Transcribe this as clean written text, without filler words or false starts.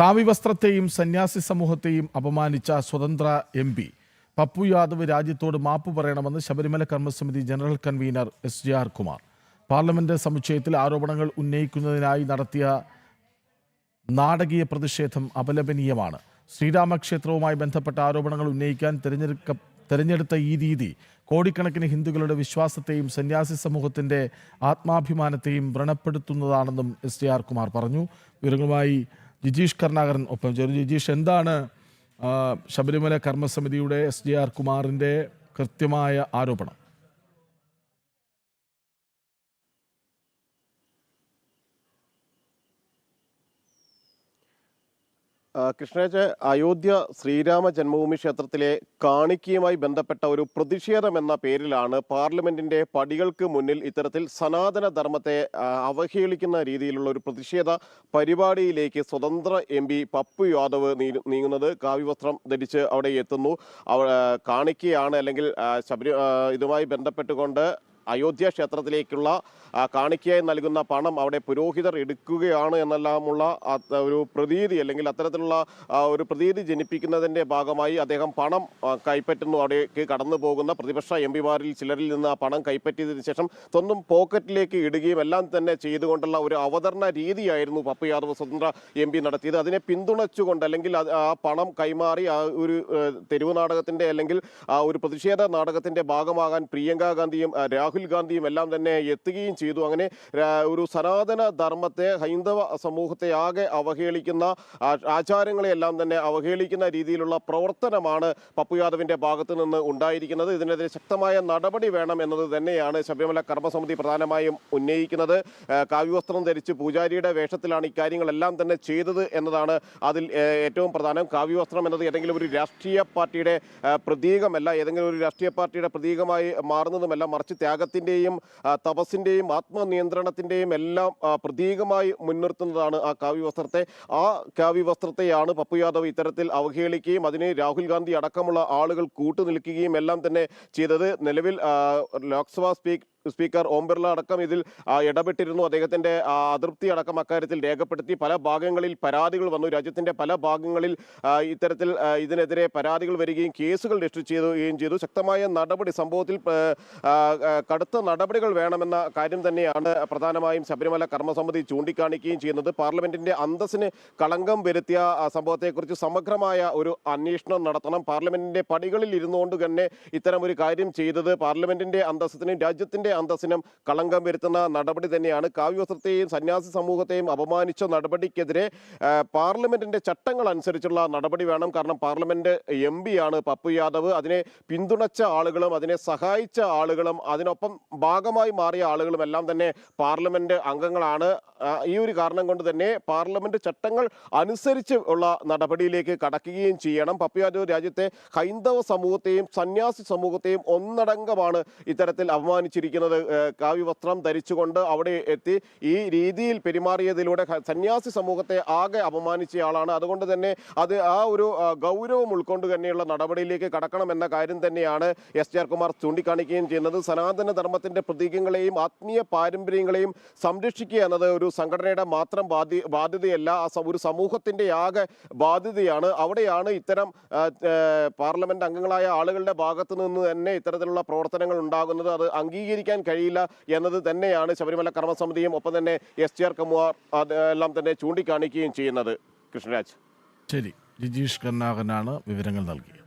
കാവ്യവസ്ത്രത്തെയും സന്യാസി സമൂഹത്തെയും അപമാനിച്ച സ്വതന്ത്ര MP പപ്പു യാദവ് രാജ്യത്തോട് മാപ്പ് പറയണമെന്ന് Sabarimala Karmasamithi general convener SJR Kumar. Parliament സമുച്ചയത്തിൽ ആരോപണങ്ങൾ ഉന്നയിക്കുന്നതിനായി നടത്തിയ നാടകീയ പ്രതിഷേധം അപലപനീയമാണ്. ശ്രീരാമക്ഷേത്രവുമായി ബന്ധപ്പെട്ട ആരോപണങ്ങൾ ഉന്നയിക്കാൻ തെരഞ്ഞെടുത്ത ഈ രീതി കോടിക്കണക്കിന് ഹിന്ദുക്കളുടെ വിശ്വാസത്തെയും സന്യാസി സമൂഹത്തിന്റെ ആത്മാഭിമാനത്തെയും വ്രണപ്പെടുത്തുന്നതാണെന്നും SJR കുമാർ പറഞ്ഞു. വിവരങ്ങളുമായി ജിജീഷ് കരുണാകരൻ ഒപ്പം ചേർന്നു. ജിജീഷ്, എന്താണ് ശബരിമല കർമ്മസമിതിയുടെ SJR കുമാറിന്റെ കൃത്യമായ ആരോപണം? കൃഷ്ണേജ്, അയോധ്യ ശ്രീരാമ ജന്മഭൂമി ക്ഷേത്രത്തിലെ കാണിക്കയുമായി ബന്ധപ്പെട്ട ഒരു പ്രതിഷേധം എന്ന പേരിലാണ് പാർലമെന്റിന്റെ പടികൾക്ക് മുന്നിൽ ഇത്തരത്തിൽ സനാതന ധർമ്മത്തെ അവഹേളിക്കുന്ന രീതിയിലുള്ള ഒരു പ്രതിഷേധ പരിപാടിയിലേക്ക് സ്വതന്ത്ര MP പപ്പു യാദവ് നീങ്ങുന്നത്. കാവ്യവസ്ത്രം ധരിച്ച് അവിടെ എത്തുന്നു. കാണിക്കയാണ് അല്ലെങ്കിൽ ഇതുമായി ബന്ധപ്പെട്ടുകൊണ്ട് അയോധ്യ ക്ഷേത്രത്തിലേക്കുള്ള കാണിക്കയായി നൽകുന്ന പണം അവിടെ പുരോഹിതർ എടുക്കുകയാണ് എന്നെല്ലാമുള്ള ഒരു പ്രതീതി അല്ലെങ്കിൽ അത്തരത്തിലുള്ള ഒരു പ്രതീതി ജനിപ്പിക്കുന്നതിൻ്റെ ഭാഗമായി അദ്ദേഹം പണം കൈപ്പറ്റുന്നു. അവിടേക്ക് കടന്നു പോകുന്ന പ്രതിപക്ഷ MP മാരിൽ ചിലരിൽ നിന്ന് ആ പണം കൈപ്പറ്റിയതിനു ശേഷം സ്വന്തം പോക്കറ്റിലേക്ക് ഇടുകയും എല്ലാം തന്നെ ചെയ്തുകൊണ്ടുള്ള ഒരു അവതരണ രീതിയായിരുന്നു പപ്പു യാദവ് സ്വതന്ത്ര MP നടത്തിയത്. അതിനെ പിന്തുണച്ചുകൊണ്ട് അല്ലെങ്കിൽ ആ പണം കൈമാറി ആ ഒരു തെരുവ് നാടകത്തിൻ്റെ അല്ലെങ്കിൽ ആ ഒരു പ്രതിഷേധ നാടകത്തിൻ്റെ ഭാഗമാകാൻ പ്രിയങ്ക ഗാന്ധിയും രാഹുൽ ഗാന്ധിയും എല്ലാം തന്നെ എത്തുകയും ചെയ്തു. അങ്ങനെ ഒരു സനാതന ധർമ്മത്തെ, ഹൈന്ദവ സമൂഹത്തെ ആകെ അവഹേളിക്കുന്ന, ആചാരങ്ങളെയെല്ലാം തന്നെ അവഹേളിക്കുന്ന രീതിയിലുള്ള പ്രവർത്തനമാണ് പപ്പു യാദവിന്റെ ഭാഗത്ത് നിന്ന് ഉണ്ടായിരിക്കുന്നത്. ഇതിനെതിരെ ശക്തമായ നടപടി വേണം എന്നത് തന്നെയാണ് ശബരിമല കർമ്മസമിതി പ്രധാനമായും ഉന്നയിക്കുന്നത്. കാവ്യവസ്ത്രം ധരിച്ച് പൂജാരിയുടെ വേഷത്തിലാണ് ഇക്കാര്യങ്ങളെല്ലാം തന്നെ ചെയ്തത് എന്നതാണ് അതിൽ ഏറ്റവും പ്രധാനം. കാവ്യവസ്ത്രം എന്നത് ഏതെങ്കിലും ഒരു രാഷ്ട്രീയ പാർട്ടിയുടെ പ്രതീകമല്ല, ഏതെങ്കിലും ഒരു രാഷ്ട്രീയ പാർട്ടിയുടെ പ്രതീകമായി മാറുന്നതുമല്ല, മറിച്ച് ത്യാഗത്തിൻ്റെയും തപസ്സിൻ്റെയും ആത്മനിയന്ത്രണത്തിൻ്റെയും എല്ലാം പ്രതീകമായി മുൻനിർത്തുന്നതാണ് ആ കാവ്യവസ്ത്രത്തെ. ആ കാവ്യവസ്ത്രത്തെയാണ് പപ്പു യാദവ് ഇത്തരത്തിൽ അവഹേളിക്കുകയും അതിന് രാഹുൽ ഗാന്ധി അടക്കമുള്ള ആളുകൾ കൂട്ടുനിൽക്കുകയും എല്ലാം തന്നെ ചെയ്തത്. നിലവിൽ ലോക്സഭാ സ്പീക്കർ ഓം ബിർള അടക്കം ഇതിൽ ഇടപെട്ടിരുന്നു. അദ്ദേഹത്തിന്റെ അതൃപ്തി അടക്കം അക്കാര്യത്തിൽ രേഖപ്പെടുത്തി. പല ഭാഗങ്ങളിൽ പരാതികൾ വന്നു. രാജ്യത്തിന്റെ പല ഭാഗങ്ങളിൽ ഇത്തരത്തിൽ ഇതിനെതിരെ പരാതികൾ വരികയും കേസുകൾ രജിസ്റ്റർ ചെയ്യുകയും ചെയ്തു. ശക്തമായ നടപടി, സംഭവത്തിൽ കടുത്ത നടപടികൾ വേണമെന്ന കാര്യം തന്നെയാണ് പ്രധാനമായും ശബരിമല കർമ്മസമിതി ചൂണ്ടിക്കാണിക്കുകയും ചെയ്യുന്നത്. പാർലമെന്റിന്റെ അന്തസ്സിന് കളങ്കം വരുത്തിയ സംഭവത്തെക്കുറിച്ച് സമഗ്രമായ ഒരു അന്വേഷണം നടത്തണം. പാർലമെന്റിന്റെ പടികളിൽ ഇരുന്നുകൊണ്ട് തന്നെ ഇത്തരം ഒരു കാര്യം ചെയ്തത് പാർലമെന്റിന്റെ അന്തസ്സിനും രാജ്യത്തിന്റെ അന്തസ്സിനും കളങ്കം വരുത്തുന്ന നടപടി തന്നെയാണ്. കാവ്യവസ്ത്രത്തെയും സന്യാസി സമൂഹത്തെയും അപമാനിച്ച നടപടിക്കെതിരെ പാർലമെന്റിന്റെ ചട്ടങ്ങൾ അനുസരിച്ചുള്ള നടപടി വേണം. കാരണം പാർലമെന്റ് MP ആണ് പപ്പു യാദവ്. അതിനെ പിന്തുണച്ച ആളുകളും അതിനെ സഹായിച്ച ആളുകളും അതിനൊപ്പം ഭാഗമായി മാറിയ ആളുകളും എല്ലാം തന്നെ പാർലമെന്റ് അംഗങ്ങളാണ്. ഈ ഒരു കാരണം കൊണ്ട് തന്നെ പാർലമെന്റ് ചട്ടങ്ങൾ അനുസരിച്ച് ഉള്ള നടപടിയിലേക്ക് കടക്കുകയും ചെയ്യണം. പപ്പു യാദവ് രാജ്യത്തെ ഹൈന്ദവ സമൂഹത്തെയും സന്യാസി സമൂഹത്തെയും ഒന്നടങ്കമാണ് ഇത്തരത്തിൽ അപമാനിച്ചിരിക്കുന്നത്. കാവ്യവസ്ത്രം ധരിച്ചുകൊണ്ട് അവിടെ എത്തി ഈ രീതിയിൽ പെരുമാറിയതിലൂടെ സന്യാസി സമൂഹത്തെ ആകെ അപമാനിച്ചയാളാണ്. അതുകൊണ്ട് തന്നെ അത് ആ ഒരു ഗൗരവം ഉൾക്കൊണ്ട് തന്നെയുള്ള നടപടിയിലേക്ക് കടക്കണം എന്ന കാര്യം തന്നെയാണ് SJR കുമാർ ചൂണ്ടിക്കാണിക്കുകയും ചെയ്യുന്നത്. സനാതന ധർമ്മത്തിന്റെ പ്രതീകങ്ങളെയും ആത്മീയ പാരമ്പര്യങ്ങളെയും സംരക്ഷിക്കുക എന്നത് ഒരു സംഘടനയുടെ മാത്രം ബാധ്യതയല്ല, ഒരു സമൂഹത്തിന്റെ ആകെ ബാധ്യതയാണ്. അവിടെയാണ് ഇത്തരം പാർലമെന്റ് അംഗങ്ങളായ ആളുകളുടെ ഭാഗത്തു നിന്ന് തന്നെ ഇത്തരത്തിലുള്ള പ്രവർത്തനങ്ങൾ ഉണ്ടാകുന്നത്. അത് അംഗീകരിക്കാൻ കഴിയില്ല എന്നത് തന്നെയാണ് ശബരിമല കർമ്മസമിതിയും ഒപ്പം തന്നെ SJR കുമാർ എല്ലാം തന്നെ ചൂണ്ടിക്കാണിക്കുകയും ചെയ്യുന്നത്. കൃഷ്ണരാജ്. ശരി, ജിജീഷ് കരുണാകരനാണ് വിവരങ്ങൾ നൽകിയത്.